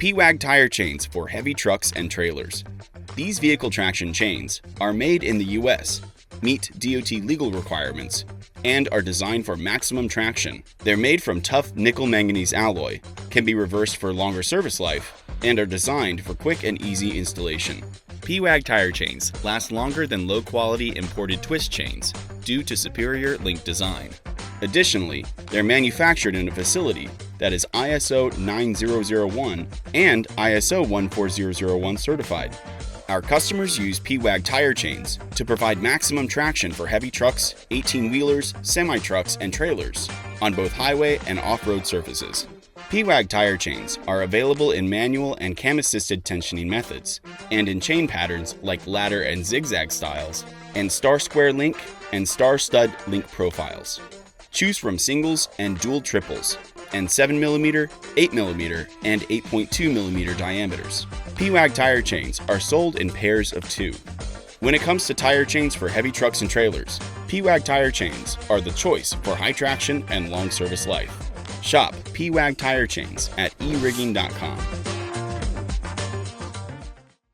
Pewag tire chains for heavy trucks and trailers. These vehicle traction chains are made in the U.S., meet DOT legal requirements, and are designed for maximum traction. They're made from tough nickel-manganese alloy, can be reversed for longer service life, and are designed for quick and easy installation. Pewag tire chains last longer than low-quality imported twist chains due to superior link design. Additionally, they're manufactured in a facility that is ISO 9001 and ISO 14001 certified. Our customers use Pewag tire chains to provide maximum traction for heavy trucks, 18-wheelers, semi-trucks, and trailers on both highway and off-road surfaces. Pewag tire chains are available in manual and cam-assisted tensioning methods, and in chain patterns like ladder and zigzag styles, and star-square link and star-stud link profiles. Choose from singles and dual triples, and 7mm, 8mm, and 8.2mm diameters. Pewag tire chains are sold in pairs of 2. When it comes to tire chains for heavy trucks and trailers, Pewag tire chains are the choice for high traction and long service life. Shop Pewag tire chains at E-Rigging.com.